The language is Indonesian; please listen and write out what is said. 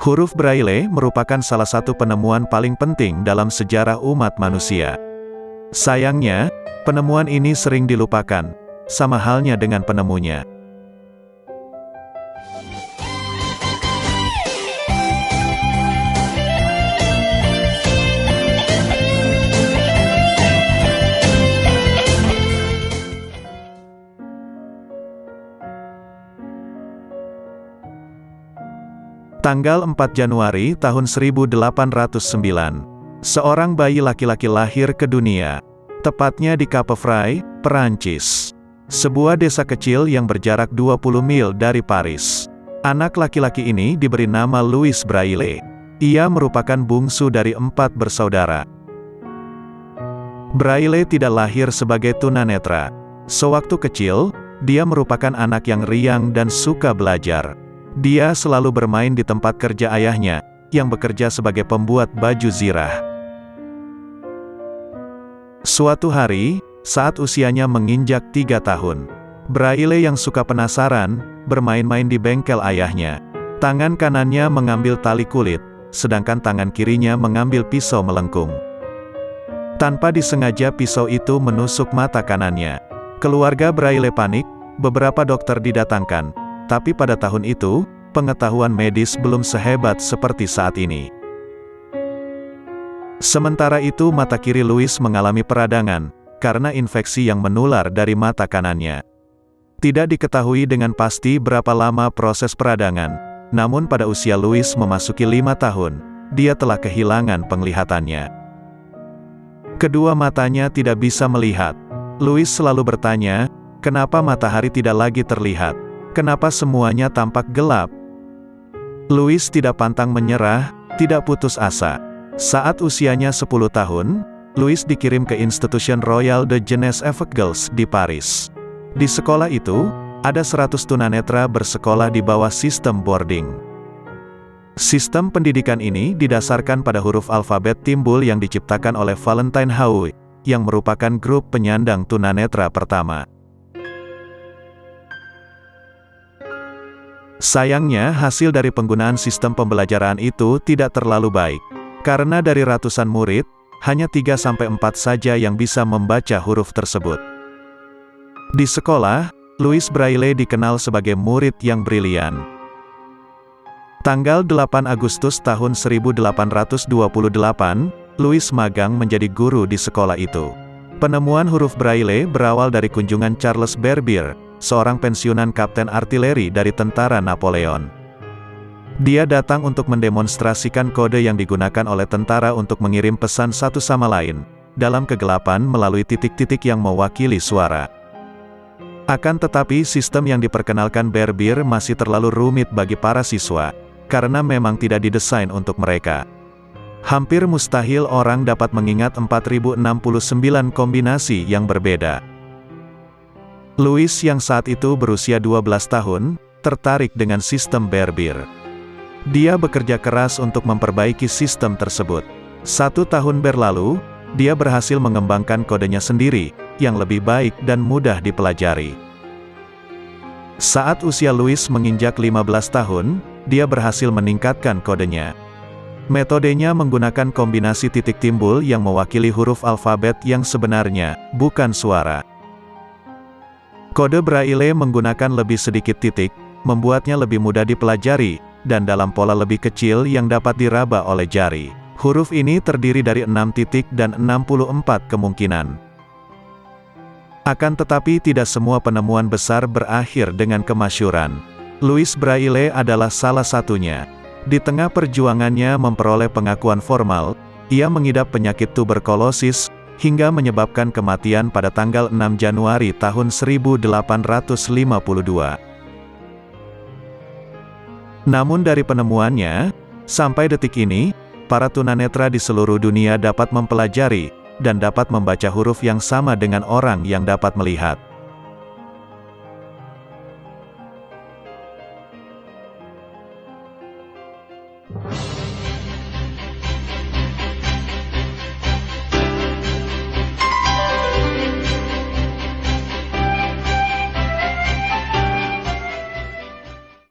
Huruf Braille merupakan salah satu penemuan paling penting dalam sejarah umat manusia. Sayangnya, penemuan ini sering dilupakan, sama halnya dengan penemunya. Tanggal 4 Januari tahun 1809, seorang bayi laki-laki lahir ke dunia, tepatnya di Capevray, Perancis. Sebuah desa kecil yang berjarak 20 mil dari Paris. Anak laki-laki ini diberi nama Louis Braille. Ia merupakan bungsu dari 4 bersaudara. Braille tidak lahir sebagai tunanetra. Sewaktu kecil, dia merupakan anak yang riang dan suka belajar. Dia selalu bermain di tempat kerja ayahnya, yang bekerja sebagai pembuat baju zirah. Suatu hari, saat usianya menginjak 3 tahun, Braille yang suka penasaran, bermain-main di bengkel ayahnya. Tangan kanannya mengambil tali kulit, sedangkan tangan kirinya mengambil pisau melengkung. Tanpa disengaja pisau itu menusuk mata kanannya. Keluarga Braille panik, beberapa dokter didatangkan. Tapi pada tahun itu, pengetahuan medis belum sehebat seperti saat ini. Sementara itu mata kiri Louis mengalami peradangan, karena infeksi yang menular dari mata kanannya. Tidak diketahui dengan pasti berapa lama proses peradangan, namun pada usia Louis memasuki 5 tahun, dia telah kehilangan penglihatannya. Kedua matanya tidak bisa melihat. Louis selalu bertanya, kenapa matahari tidak lagi terlihat? Kenapa semuanya tampak gelap? Louis tidak pantang menyerah, tidak putus asa. Saat usianya 10 tahun, Louis dikirim ke Institution Royal de Jeunesse Aveugles di Paris. Di sekolah itu, ada 100 tunanetra bersekolah di bawah sistem boarding. Sistem pendidikan ini didasarkan pada huruf alfabet timbul yang diciptakan oleh Valentine Haüy, yang merupakan grup penyandang tunanetra pertama. Sayangnya, hasil dari penggunaan sistem pembelajaran itu tidak terlalu baik. Karena dari ratusan murid, hanya 3-4 saja yang bisa membaca huruf tersebut. Di sekolah, Louis Braille dikenal sebagai murid yang brilian. Tanggal 8 Agustus tahun 1828, Louis magang menjadi guru di sekolah itu. Penemuan huruf Braille berawal dari kunjungan Charles Berbier, seorang pensiunan kapten artileri dari tentara Napoleon. Dia datang untuk mendemonstrasikan kode yang digunakan oleh tentara untuk mengirim pesan satu sama lain, dalam kegelapan melalui titik-titik yang mewakili suara. Akan tetapi sistem yang diperkenalkan Berbier masih terlalu rumit bagi para siswa, karena memang tidak didesain untuk mereka. Hampir mustahil orang dapat mengingat 4069 kombinasi yang berbeda. Louis yang saat itu berusia 12 tahun, tertarik dengan sistem Berbier. Dia bekerja keras untuk memperbaiki sistem tersebut. 1 tahun berlalu, dia berhasil mengembangkan kodenya sendiri, yang lebih baik dan mudah dipelajari. Saat usia Louis menginjak 15 tahun, dia berhasil meningkatkan kodenya. Metodenya menggunakan kombinasi titik timbul yang mewakili huruf alfabet yang sebenarnya, bukan suara. Kode Braille menggunakan lebih sedikit titik, membuatnya lebih mudah dipelajari, dan dalam pola lebih kecil yang dapat diraba oleh jari. Huruf ini terdiri dari 6 titik dan 64 kemungkinan. Akan tetapi tidak semua penemuan besar berakhir dengan kemasyhuran. Louis Braille adalah salah satunya. Di tengah perjuangannya memperoleh pengakuan formal, ia mengidap penyakit tuberkulosis, hingga menyebabkan kematian pada tanggal 6 Januari tahun 1852. Namun dari penemuannya, sampai detik ini, para tunanetra di seluruh dunia dapat mempelajari, dan dapat membaca huruf yang sama dengan orang yang dapat melihat. You